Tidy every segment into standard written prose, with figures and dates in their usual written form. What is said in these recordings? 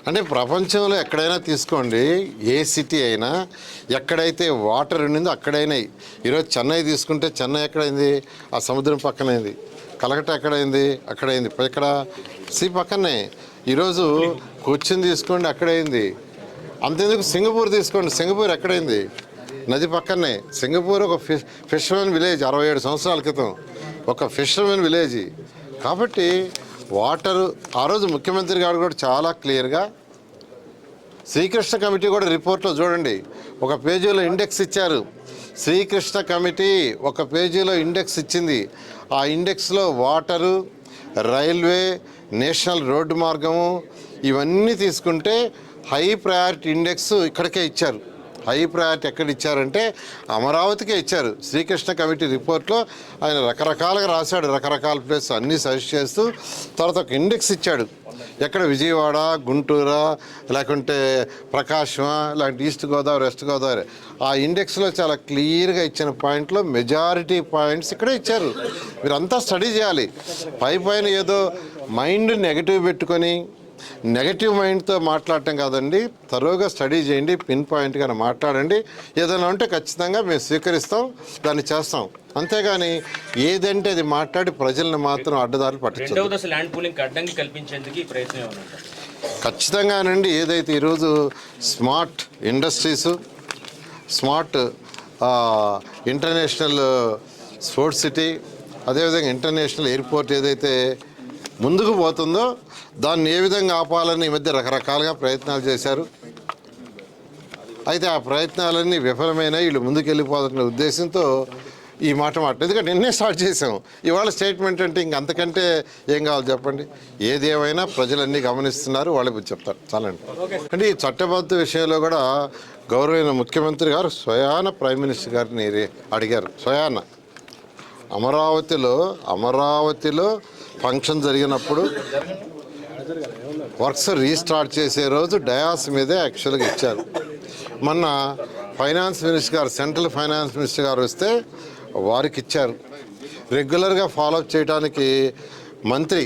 అంటే ప్రపంచంలో ఎక్కడైనా తీసుకోండి, ఏ సిటీ అయినా ఎక్కడైతే వాటర్ ఉండిందో అక్కడైనా. ఈరోజు చెన్నై తీసుకుంటే చెన్నై ఎక్కడైంది? ఆ సముద్రం పక్కనైంది. కలకట్ట ఎక్కడైంది? అక్కడైంది. ఇక్కడ సీ పక్కనే. ఈరోజు కొచ్చిన్ తీసుకోండి, అక్కడైంది. అంతేందుకు సింగపూర్ తీసుకోండి, సింగపూర్ ఎక్కడైంది? నది పక్కనే. సింగపూర్ ఒక ఫిషర్మెన్ విలేజ్ 67 సంవత్సరాల క్రితం ఒక ఫిషర్మెన్ విలేజ్. కాబట్టి వాటరు ఆ రోజు ముఖ్యమంత్రి గారు కూడా చాలా క్లియర్గా, శ్రీకృష్ణ కమిటీ కూడా రిపోర్ట్లో చూడండి, ఒక పేజీలో ఇండెక్స్ ఇచ్చారు. శ్రీకృష్ణ కమిటీ ఒక పేజీలో ఇండెక్స్ ఇచ్చింది. ఆ ఇండెక్స్లో వాటరు, రైల్వే, నేషనల్ రోడ్డు మార్గము ఇవన్నీ తీసుకుంటే హై ప్రయారిటీ ఇండెక్స్ ఇక్కడికే ఇచ్చారు. హై ప్రయారిటీ ఎక్కడ ఇచ్చారంటే అమరావతికే ఇచ్చారు. శ్రీకృష్ణ కమిటీ రిపోర్ట్లో ఆయన రకరకాలుగా రాశాడు, రకరకాల ప్లేస్ అన్నీ సజెస్ట్ చేస్తూ తర్వాత ఒక ఇండెక్స్ ఇచ్చాడు. ఎక్కడ విజయవాడ, గుంటూరా, లేకుంటే ప్రకాశమా, లేకుంటే ఈస్ట్ గోదావరి, వెస్ట్ గోదావరి, ఆ ఇండెక్స్లో చాలా క్లియర్గా ఇచ్చిన పాయింట్లో మెజారిటీ పాయింట్స్ ఇక్కడే ఇచ్చారు. మీరంతా స్టడీ చేయాలి. పైన ఏదో మైండ్ నెగటివ్ పెట్టుకొని నెగటివ్ మైండ్తో మాట్లాడటం కాదండి. తరోగా స్టడీ చేయండి, పిన్ పాయింట్గా మాట్లాడండి. ఏదైనా ఉంటే ఖచ్చితంగా మేము స్వీకరిస్తాం, దాన్ని చేస్తాం. అంతేగాని ఏదంటే అది మాట్లాడి ప్రజలను మాత్రం అడ్డదారులు పట్టించారు. ఖచ్చితంగానండి. ఏదైతే ఈరోజు smart industries, smart international sports city, అదేవిధంగా ఇంటర్నేషనల్ ఎయిర్పోర్ట్ ఏదైతే ముందుకు పోతుందో దాన్ని ఏ విధంగా ఆపాలని ఈ మధ్య రకరకాలుగా ప్రయత్నాలు చేశారు. అయితే ఆ ప్రయత్నాలన్నీ విఫలమైన వీళ్ళు ముందుకు వెళ్ళిపోతున్న ఉద్దేశంతో ఈ మాట ఎందుకంటే నిన్నే స్టార్ట్ చేసాం. ఇవాళ స్టేట్మెంట్ అంటే ఇంకంతకంటే ఏం కావాలి చెప్పండి. ఏదేమైనా ప్రజలన్నీ గమనిస్తున్నారు, వాళ్ళకి చెప్తారు చాలండి. అంటే ఈ చట్టబద్ధ విషయంలో కూడా గౌరవైన ముఖ్యమంత్రి గారు స్వయాన ప్రైమ్ మినిస్టర్ గారిని అడిగారు. స్వయాన అమరావతిలో ఫంక్షన్ జరిగినప్పుడు వర్క్స్ రీస్టార్ట్ చేసే రోజు డయాస్ మీదే యాక్చువల్గా ఇచ్చారు. మొన్న ఫైనాన్స్ మినిస్టర్ గారు, సెంట్రల్ ఫైనాన్స్ మినిస్టర్ గారు వస్తే వారికి ఇచ్చారు. రెగ్యులర్గా ఫాలోఅప్ చేయడానికి మంత్రి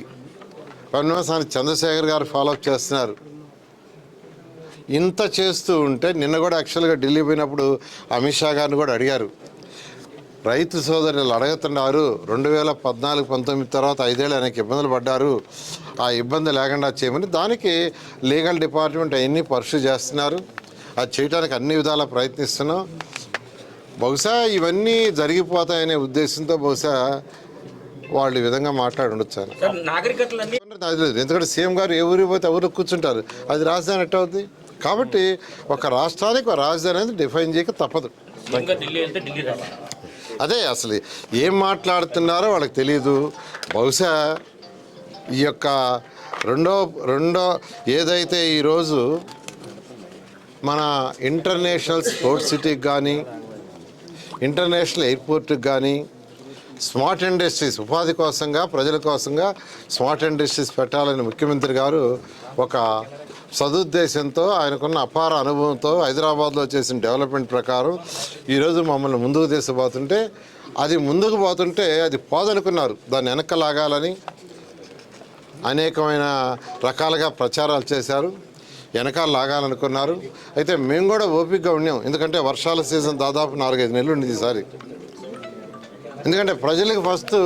పన్నవాసాని చంద్రశేఖర్ గారు ఫాలోఅప్ చేస్తున్నారు. ఇంత చేస్తూ ఉంటే నిన్న కూడా యాక్చువల్గా ఢిల్లీ పోయినప్పుడు అమిత్ షా గారిని కూడా అడిగారు. రైతు సోదరులు అడుగుతున్నారు, 2014-19 తర్వాత 5 ఏళ్ళు ఆయనకి ఇబ్బందులు పడ్డారు, ఆ ఇబ్బంది లేకుండా చేయమని. దానికి లీగల్ డిపార్ట్మెంట్ అవన్నీ పర్సూ చేస్తున్నారు. అది చేయడానికి అన్ని విధాలా ప్రయత్నిస్తున్నాం. బహుశా ఇవన్నీ జరిగిపోతాయనే ఉద్దేశంతో బహుశా వాళ్ళు ఈ విధంగా మాట్లాడి ఉండొచ్చు. ఎందుకంటే సీఎం గారు ఏ ఊరికి పోతే ఎవరు కూర్చుంటారు, అది రాజధాని ఎట్ట అవుతుంది. కాబట్టి ఒక రాష్ట్రానికి ఒక రాజధాని అనేది డిఫైన్ చేయక తప్పదు. అదే అసలు ఏం మాట్లాడుతున్నారో వాళ్ళకి తెలియదు. బహుశా ఈ యొక్క రెండో ఏదైతే ఈరోజు మన ఇంటర్నేషనల్ స్పోర్ట్స్ సిటీకి కానీ, ఇంటర్నేషనల్ ఎయిర్పోర్ట్కి కానీ, స్మార్ట్ ఇండస్ట్రీస్ ఉపాధి కోసంగా, ప్రజల కోసంగా స్మార్ట్ ఇండస్ట్రీస్ పెట్టాలని ముఖ్యమంత్రి గారు ఒక సదుద్దేశంతో, ఆయనకున్న అపార అనుభవంతో హైదరాబాద్లో చేసిన డెవలప్మెంట్ ప్రకారం ఈరోజు మమ్మల్ని ముందుకు తీసుకుపోతుంటే, అది పోదనుకున్నారు. దాన్ని వెనక్కి లాగాలని అనేకమైన రకాలుగా ప్రచారాలు చేశారు, వెనకాల లాగాలనుకున్నారు. అయితే మేము కూడా ఓపికగా ఉన్నాం. ఎందుకంటే వర్షాల సీజన్ దాదాపు 4-5 నెలలు ఉండేది ఈసారి. ఎందుకంటే ప్రజలకు ఫస్ట్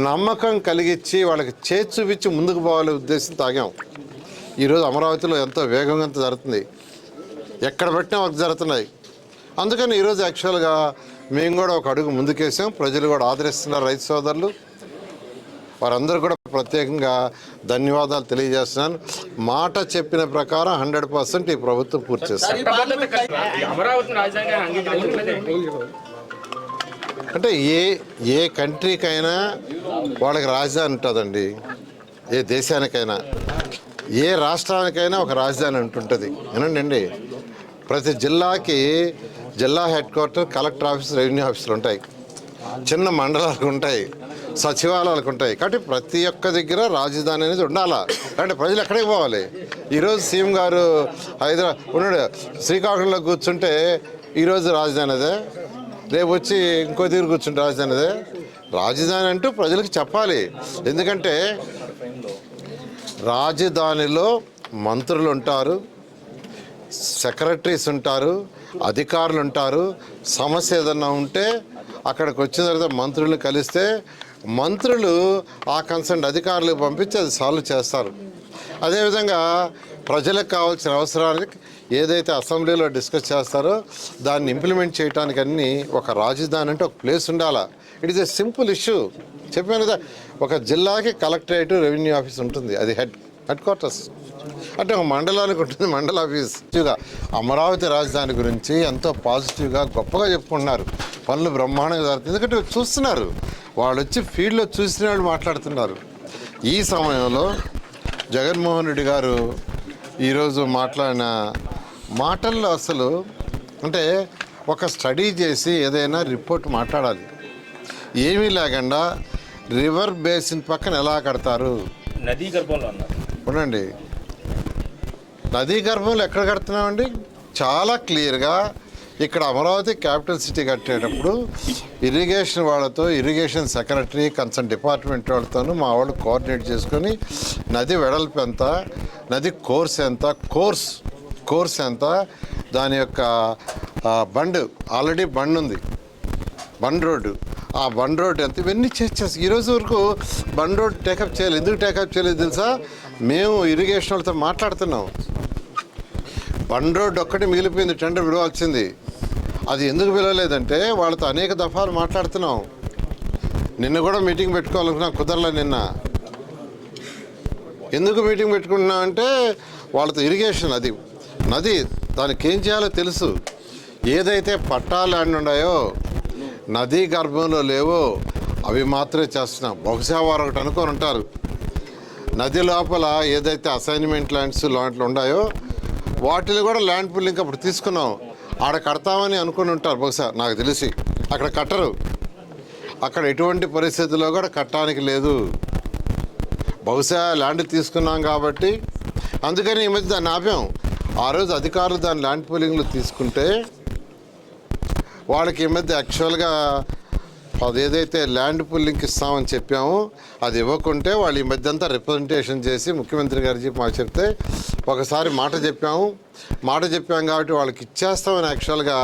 నమ్మకం కలిగించి వాళ్ళకి చేతి చూపించి ముందుకు పోవాలనే ఉద్దేశం తాగాం. ఈరోజు అమరావతిలో ఎంతో వేగంగా జరుగుతుంది, ఎక్కడ పెట్టినా వర్క్ జరుగుతున్నాయి. అందుకని ఈరోజు యాక్చువల్గా మేము కూడా ఒక అడుగు ముందుకేసాం. ప్రజలు కూడా ఆదరిస్తున్నారు, రైతు సోదరులు. వారందరూ కూడా ప్రత్యేకంగా ధన్యవాదాలు తెలియజేస్తున్నాను. మాట చెప్పిన ప్రకారం 100% ఈ ప్రభుత్వం పూర్తి చేస్తుంది. అంటే ఏ కంట్రీకైనా వాళ్ళకి రాజధాని ఉంటుందండి. ఏ దేశానికైనా, ఏ రాష్ట్రానికైనా ఒక రాజధాని ఉంటుంటుంది. ఏనండి, ప్రతి జిల్లాకి జిల్లా head quarter, collector office, revenue ఆఫీసులు ఉంటాయి, చిన్న మండలాలకు ఉంటాయి, సచివాలయాలకు ఉంటాయి. కాబట్టి ప్రతి ఒక్క దగ్గర రాజధాని అనేది ఉండాలా. అంటే ప్రజలు ఎక్కడికి పోవాలి? ఈరోజు సీఎం గారు ఉన్నాడు, శ్రీకాకుళంలో కూర్చుంటే ఈరోజు రాజధాని అదే, రేపు వచ్చి ఇంకో దగ్గర కూర్చుంటే రాజధాని అదే. రాజధాని అంటూ ప్రజలకు చెప్పాలి. ఎందుకంటే రాజధానిలో మంత్రులు ఉంటారు, సెక్రటరీస్ ఉంటారు, అధికారులు ఉంటారు. సమస్య ఏదన్నా ఉంటే అక్కడికి వచ్చిన తర్వాత మంత్రులను కలిస్తే మంత్రులు ఆ కన్సర్న్ అధికారులకు పంపించి అది సాల్వ్ చేస్తారు. అదేవిధంగా ప్రజలకు కావాల్సిన అవసరానికి ఏదైతే అసెంబ్లీలో డిస్కస్ చేస్తారో దాన్ని ఇంప్లిమెంట్ చేయడానికి అన్నీ ఒక రాజధాని అంటే ఒక ప్లేస్ ఉండాలా. It is a simple issue. చెప్పాను కదా, ఒక జిల్లాకి కలెక్టరేట్, రెవెన్యూ ఆఫీస్ ఉంటుంది, అది హెడ్ క్వార్టర్స్. అంటే ఒక మండలానికి ఉంటుంది మండల ఆఫీస్. అమరావతి రాజధాని గురించి ఎంతో పాజిటివ్గా గొప్పగా చెప్పుకుంటున్నారు. పనులు బ్రహ్మాండంగా జరుగుతుంది. ఎందుకంటే చూస్తున్నారు, వాళ్ళు వచ్చి ఫీల్డ్లో చూసిన వాళ్ళు మాట్లాడుతున్నారు. ఈ సమయంలో జగన్మోహన్ రెడ్డి గారు ఈరోజు మాట్లాడిన మాటల్లో అసలు అంటే ఒక స్టడీ చేసి ఏదైనా రిపోర్ట్ మాట్లాడాలి. ఏమీ లేకుండా రివర్ బేసిన్ పక్కన ఎలా కడతారు, నదీ గర్భంలో అన్నారు. ఉండండి, నదీ గర్భంలో ఎక్కడ కడుతున్నామండి? చాలా క్లియర్గా ఇక్కడ అమరావతి క్యాపిటల్ సిటీ కట్టేటప్పుడు ఇరిగేషన్ వాళ్ళతో, ఇరిగేషన్ సెక్రటరీ, కన్సర్న్ డిపార్ట్మెంట్ వాళ్ళతోనూ మా వాళ్ళు కోఆర్డినేట్ చేసుకొని నది వెడల్పు ఎంత, నది కోర్స్ ఎంత, కోర్స్ ఎంత, దాని యొక్క బండ్ ఆల్రెడీ బండ్ ఉంది, బండ్ రోడ్డు, ఆ బండ్ రోడ్ ఎంత, ఇవన్నీ చేసి ఈరోజు వరకు బండ్ రోడ్ టేకప్ చేయలేదు. ఎందుకు టేకప్ చేయలేదు తెలుసా? మేము ఇరిగేషన్ వాళ్ళతో మాట్లాడుతున్నాం. బండ్ రోడ్ ఒక్కటి మిగిలిపోయింది, టెండర్ విడవాల్సింది. అది ఎందుకు పిలవలేదంటే వాళ్ళతో అనేక దఫాలు మాట్లాడుతున్నాం. నిన్న కూడా మీటింగ్ పెట్టుకోవాలనుకున్నా, కుదరలే నిన్న. ఎందుకు మీటింగ్ పెట్టుకుంటున్నాం అంటే వాళ్ళతో ఇరిగేషన్, అది నది, దానికి ఏం చేయాలో తెలుసు. ఏదైతే పట్టా ల్యాండ్ ఉన్నాయో నదీ గర్భంలో లేవో అవి మాత్రమే చేస్తున్నాం. బహుశా వారు ఒకటి అనుకొని ఉంటారు, నది లోపల ఏదైతే అసైన్మెంట్ ల్యాండ్స్ లాంటివి ఉన్నాయో వాటిని కూడా ల్యాండ్ పూలింగ్ అప్పుడు తీసుకున్నాం, ఆడ కడతామని అనుకుని ఉంటారు బహుశా, నాకు తెలిసి. అక్కడ కట్టరు, అక్కడ ఎటువంటి పరిస్థితుల్లో కూడా కట్టడానికి లేదు. బహుశా ల్యాండ్ తీసుకున్నాం కాబట్టి అందుకని ఈ మధ్య దాన్ని ఆపాం. ఆ రోజు అధికారులు దాని ల్యాండ్ పూలింగ్లు తీసుకుంటే వాళ్ళకి ఈ మధ్య యాక్చువల్గా అది ఏదైతే ల్యాండ్ పూలింగ్కి ఇస్తామని చెప్పామో అది ఇవ్వకుంటే వాళ్ళు ఈ మధ్య అంతా రిప్రజెంటేషన్ చేసి ముఖ్యమంత్రి గారికి మాకు చెప్తే ఒకసారి మాట చెప్పాం కాబట్టి వాళ్ళకి ఇచ్చేస్తామని యాక్చువల్గా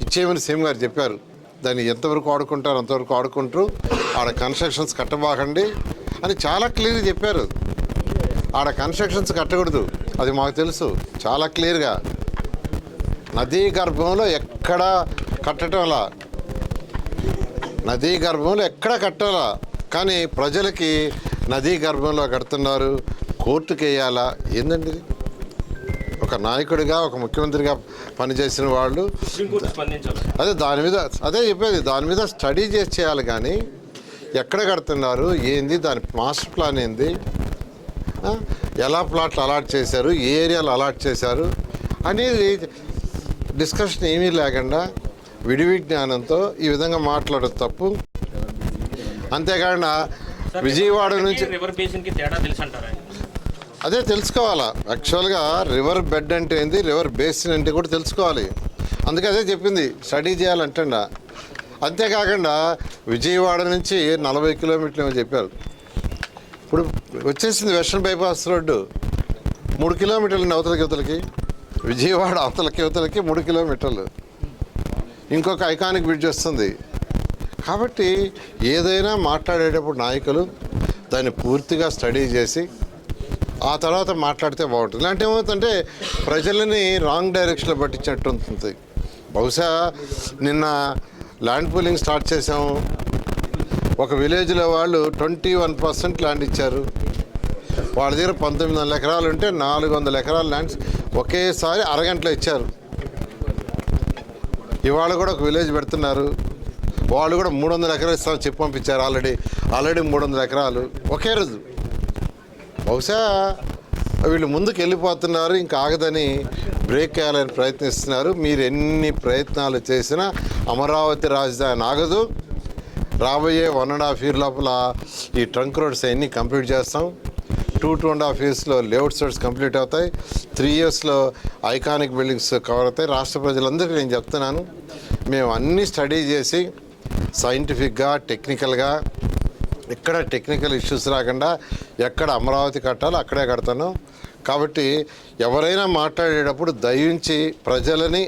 ఇచ్చేయమని సీఎం గారు చెప్పారు. దాన్ని ఎంతవరకు ఆడుకుంటారు అంతవరకు ఆడుకుంటారు, ఆడ కన్స్ట్రక్షన్స్ కట్టబాకండి అని చాలా క్లియర్గా చెప్పారు. ఆడ కన్స్ట్రక్షన్స్ కట్టకూడదు, అది మాకు తెలుసు చాలా క్లియర్గా. నదీ గర్భంలో ఎక్కడ కట్టడంలా, నదీ గర్భంలో ఎక్కడ కట్టాలా, కానీ ప్రజలకి నదీ గర్భంలో కడుతున్నారు, కోర్టుకు వేయాలా. ఏందండి ఇది? ఒక నాయకుడిగా, ఒక ముఖ్యమంత్రిగా పనిచేసిన వాళ్ళు అదే చెప్పేది, దాని మీద స్టడీ చేసి చేయాలి. కానీ ఎక్కడ కడుతున్నారు, ఏంది, దాని మాస్టర్ ప్లాన్ ఏంది, ఎలా ప్లాట్లు అలాట్ చేశారు, ఏ ఏరియాలో అలాట్ చేశారు అనేది డిస్కషన్ ఏమీ లేకుండా విడివి జ్ఞానంతో ఈ విధంగా మాట్లాడదు తప్పు. అంతేకాకుండా విజయవాడ నుంచి అదే తెలుసుకోవాలా. యాక్చువల్గా రివర్ బెడ్ అంటే ఏంది, రివర్ బేసిన్ అంటే కూడా తెలుసుకోవాలి. అందుకే అదే చెప్పింది, స్టడీ చేయాలంటండ. అంతేకాకుండా విజయవాడ నుంచి 40 కిలోమీటర్లు ఏమో చెప్పారు. ఇప్పుడు వచ్చేసింది వెస్ట్రన్ బైపాస్ రోడ్డు 3 కిలోమీటర్లు అవతలకి విజయవాడ అవతలకి 3 కిలోమీటర్లు. ఇంకొక ఐకానిక్ బ్రిడ్జ్ వస్తుంది. కాబట్టి ఏదైనా మాట్లాడేటప్పుడు నాయకులు దాన్ని పూర్తిగా స్టడీ చేసి ఆ తర్వాత మాట్లాడితే బాగుంటుంది. ఇలాంటి ఏమవుతుందంటే ప్రజలని రాంగ్ డైరెక్షన్లో పట్టించినట్టు ఉంటుంది. బహుశా నిన్న ల్యాండ్ పూలింగ్ స్టార్ట్ చేసాము. ఒక విలేజ్లో వాళ్ళు 21% ల్యాండ్ ఇచ్చారు. వాళ్ళ దగ్గర 1900 ఎకరాలు ఉంటే 400 ఎకరాల ల్యాండ్స్ ఒకేసారి అరగంటలో ఇచ్చారు. ఇవాళ కూడా ఒక విలేజ్ పెడుతున్నారు, వాళ్ళు కూడా 300 ఎకరాలు ఇస్తామని చెప్పి పంపించారు. ఆల్రెడీ 300 ఎకరాలు ఒకే రోజు. బహుశా వీళ్ళు ముందుకు వెళ్ళిపోతున్నారు, ఇంకా ఆగదని బ్రేక్ వేయాలని ప్రయత్నిస్తున్నారు. మీరు ఎన్ని ప్రయత్నాలు చేసినా అమరావతి రాజధాని ఆగదు. రాబోయే 1.5 year లోపల ఈ ట్రంక్ రోడ్స్ అన్నీ కంప్లీట్ చేస్తాం. 2.5 yearsలో లేఅవుట్ రోడ్స్ కంప్లీట్ అవుతాయి. 3 yearsలో ఐకానిక్ బిల్డింగ్స్ కవర్ అవుతాయి. రాష్ట్ర ప్రజలందరికీ నేను చెప్తున్నాను, మేము అన్నీ స్టడీ చేసి సైంటిఫిక్గా, టెక్నికల్గా, ఎక్కడ టెక్నికల్ ఇష్యూస్ రాకుండా ఎక్కడ అమరావతి కట్టాలో అక్కడే కడతాను. కాబట్టి ఎవరైనా మాట్లాడేటప్పుడు దయించి ప్రజలని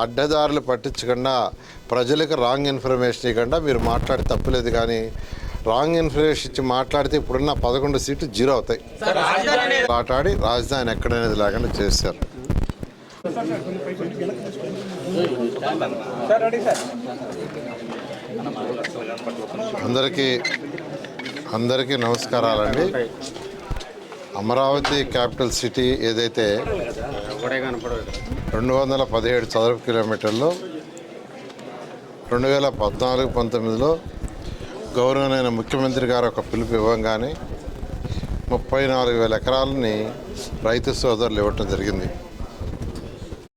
అడ్డదారులు పట్టించకుండా ప్రజలకు రాంగ్ ఇన్ఫర్మేషన్ ఇవ్వకుండా మీరు మాట్లాడి తప్పులేదు. కానీ రాంగ్ ఇన్ఫర్మేషన్ ఇచ్చి మాట్లాడితే ఇప్పుడున్న 11 సీట్లు జీరో అవుతాయి. మాట్లాడి రాజధాని ఎక్కడనేది లేకుండా చేశారు. అందరికీ నమస్కారాలండి. అమరావతి క్యాపిటల్ సిటీ ఏదైతే 217 చదరపు కిలోమీటర్లు 2014-19లో గౌరవనీయ ముఖ్యమంత్రి గారు ఒక పిలుపు ఇవ్వగానే 34,000 ఎకరాలని రైతు సోదరులు ఇవ్వటం జరిగింది.